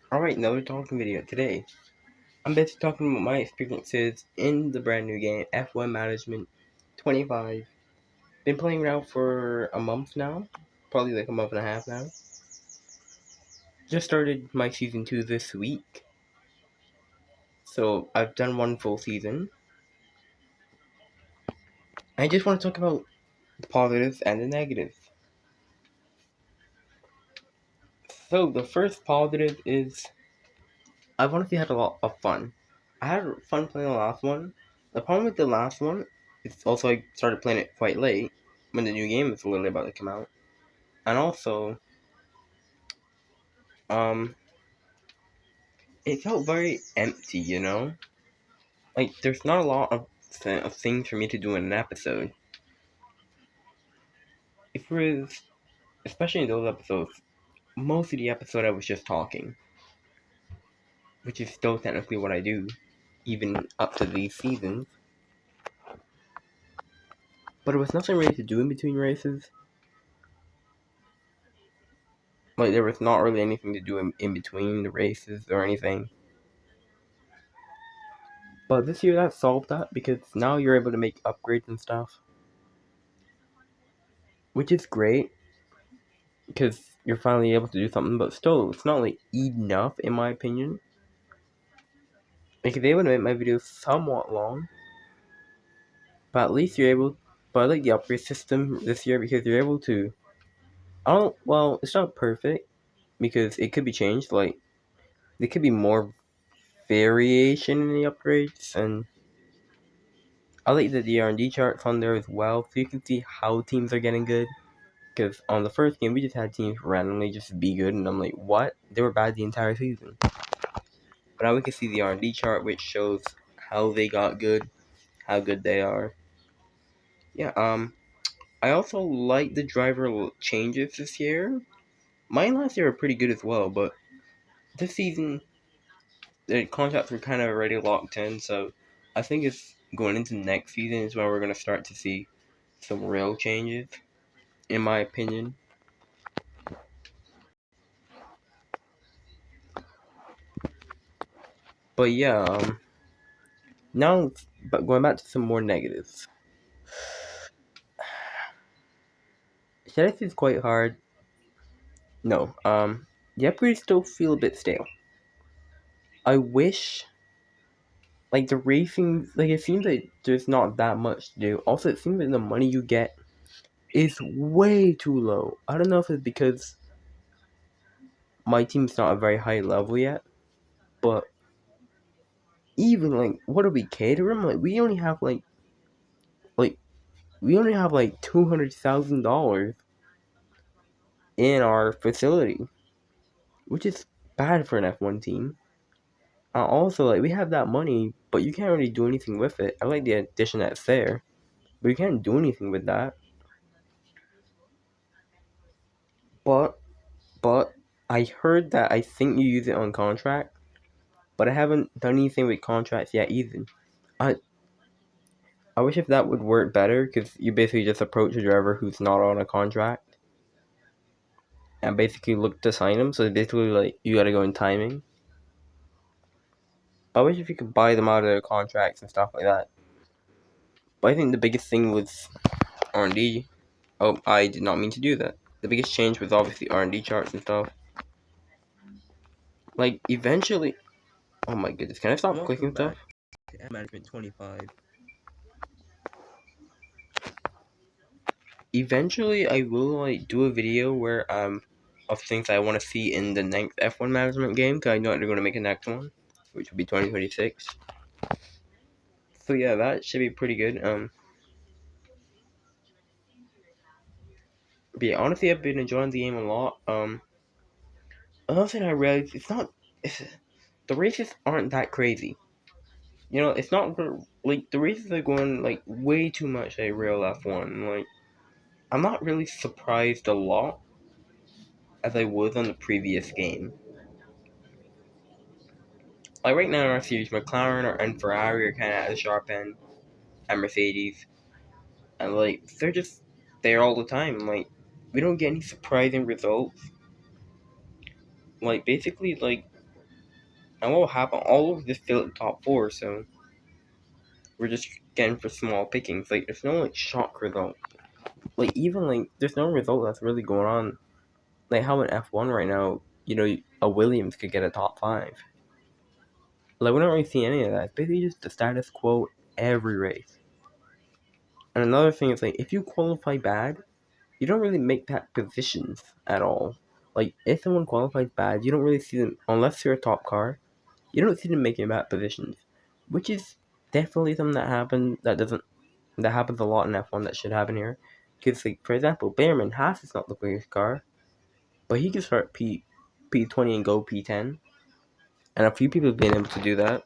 Alright, another talking video. Today, I'm basically talking about my experiences in the brand new game, F1 Management 25. Been playing around for a month now, probably like a month and a half now. Just started my season 2 this week, so I've done one full season. I just want to talk about the positives and the negatives. So, the first positive is I've honestly had a lot of fun. I had fun playing the last one. The problem with the last one is also I started playing it quite late when the new game was literally about to come out. And also, um, it felt very empty, you know? Like, there's not a lot of things for me to do in an episode. If it was, especially in those episodes, most of the episode I was just talking, which is still technically what I do, even up to these seasons. But there was nothing really to do in between races. Like, there was not really anything to do in between the races or anything. But this year that solved that because now you're able to make upgrades and stuff. Which is great because you're finally able to do something, but still, it's not like enough in my opinion. Like, they would make my videos somewhat long, but at least you're able. But I like the upgrade system this year because you're able to. I don't. Well, it's not perfect because it could be changed. Like, there could be more variation in the upgrades, and I like that the R&D charts on there as well, so you can see how teams are getting good. Because on the first game, we just had teams randomly just be good, and I'm like, what? They were bad the entire season. But now we can see the R&D chart, which shows how they got good, how good they are. Yeah, I also like the driver changes this year. Mine last year were pretty good as well, but this season, the contracts were kind of already locked in, so I think it's going into next season is when we're going to start to see some real changes, in my opinion. But yeah, now, but going back to some more negatives. Status is quite hard. No, the upgrades still feel a bit stale. I wish, like, the racing, like, it seems like there's not that much to do. Also, it seems like the money you get is way too low. I don't know if it's because my team's not a very high level yet, but even, like, what do we cater them? Like, like, we only have, like, $200,000 in our facility, which is bad for an F1 team. Also, like, we have that money, but you can't really do anything with it. I like the addition that's there, but you can't do anything with that. But, but, I heard that I think you use it on contract, but I haven't done anything with contracts yet either. I, I wish if that would work better, because you basically just approach a driver who's not on a contract, and basically look to sign them, so basically, like, you gotta go in timing. I wish if you could buy them out of their contracts and stuff like that. But I think the biggest thing was R&D. Oh, I did not mean to do that. The biggest change was obviously R&D charts and stuff. Like, eventually... Oh my goodness, can I stop clicking stuff? Management 25. Eventually, I will, like, do a video where, of things I want to see in the next F1 management game, because I know they're going to make a next one, which will be 2026. So yeah, that should be pretty good. But yeah, honestly, I've been enjoying the game a lot. Another thing I realized, the races aren't that crazy. You know, it's not like the races are going like way too much like real F1. Like, I'm not really surprised a lot as I was on the previous game. Like right now in our series, McLaren and Ferrari are kind of at the sharp end, and Mercedes, and like they're just there all the time. Like, we don't get any surprising results. Like, basically, like, And what will happen? All of this fill at top 4, so we're just getting for small pickings. Like, there's no, like, shock result. Like, even, like, there's no result that's really going on. Like, how in F1 right now, you know, a Williams could get a top 5. Like, we don't really see any of that. It's basically just the status quo every race. And another thing is, like, if you qualify bad, you don't really make that positions at all. Like, if someone qualifies bad, you don't really see them, unless you're a top car, you don't see them making bad positions. Which is definitely something that happens a lot in F1 that should happen here. Because, like, for example, Behrman, Haas is not the quickest car, but he can start P20 and go P10. And a few people have been able to do that.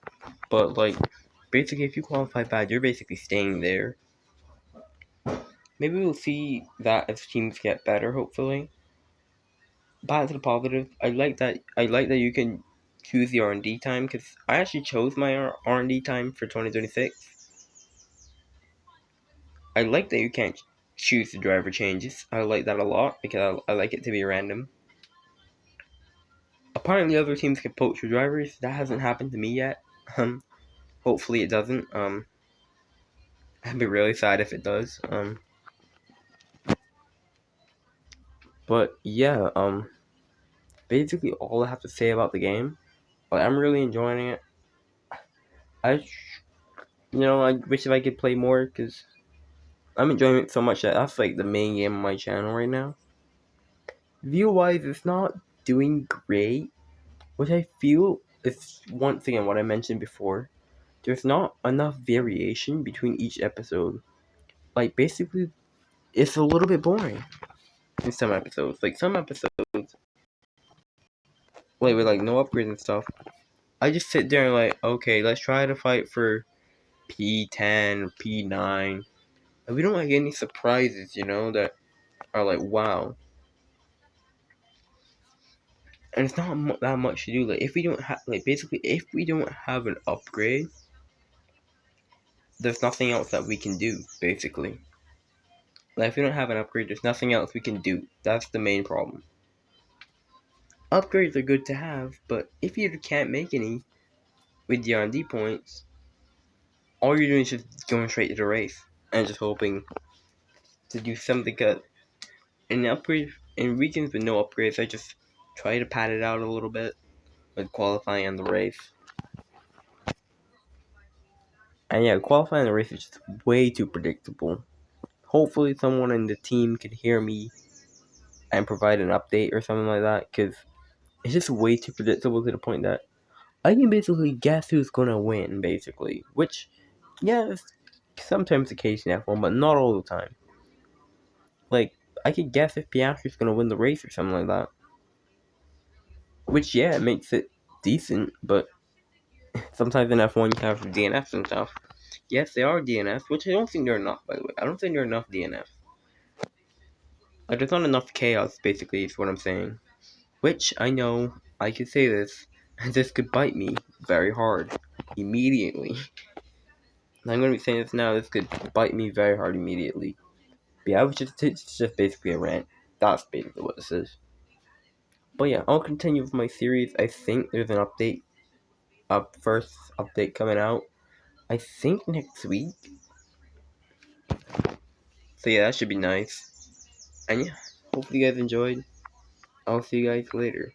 But, like, basically, if you qualify bad, you're basically staying there. Maybe we'll see that as teams get better, hopefully. Back to the positive, I like that you can choose the R&D time, because I actually chose my R&D time for 2026. I like that you can't choose the driver changes. I like that a lot, because I like it to be random. Apparently other teams can poach your drivers. That hasn't happened to me yet. Hopefully it doesn't. I'd be really sad if it does. But yeah, basically all I have to say about the game. But I'm really enjoying it. I wish if I could play more, because I'm enjoying it so much that that's like the main game on my channel right now. View-wise, it's not doing great, which I feel is once again what I mentioned before. There's not enough variation between each episode. Like, basically, it's a little bit boring in some episodes. Like, some episodes, like, with, like, no upgrades and stuff, I just sit there and, like, okay, let's try to fight for P10, P9. And we don't, like, get any surprises, that are, like, wow. And it's not that much to do. Like, if we don't have, like, basically, if we don't have an upgrade, there's nothing else that we can do, basically. Like, if we don't have an upgrade, there's nothing else we can do. That's the main problem. Upgrades are good to have, but if you can't make any with the R&D points, all you're doing is just going straight to the race and just hoping to do something good. In regions with no upgrades, I just try to pad it out a little bit with qualifying on the race. And yeah, qualifying the race is just way too predictable. Hopefully someone in the team can hear me and provide an update or something like that, because it's just way too predictable to the point that I can basically guess who's gonna win, basically. Which, yeah, is sometimes the case in F1, but not all the time. Like, I could guess if Piastri's gonna win the race or something like that. Which, yeah, it makes it decent, but sometimes in F1 you have DNFs and stuff. Yes, they are DNFs, which I don't think they're enough, by the way. I don't think they're enough DNFs. Like, there's not enough chaos, basically, is what I'm saying. Which, I know, I could say this, and this could bite me very hard, immediately. I'm gonna be saying this now, this could bite me very hard immediately. But yeah, it's just basically a rant. That's basically what this is. But yeah, I'll continue with my series. I think there's an update, first update coming out, I think next week. So yeah, that should be nice. And yeah, hopefully you guys enjoyed. I'll see you guys later.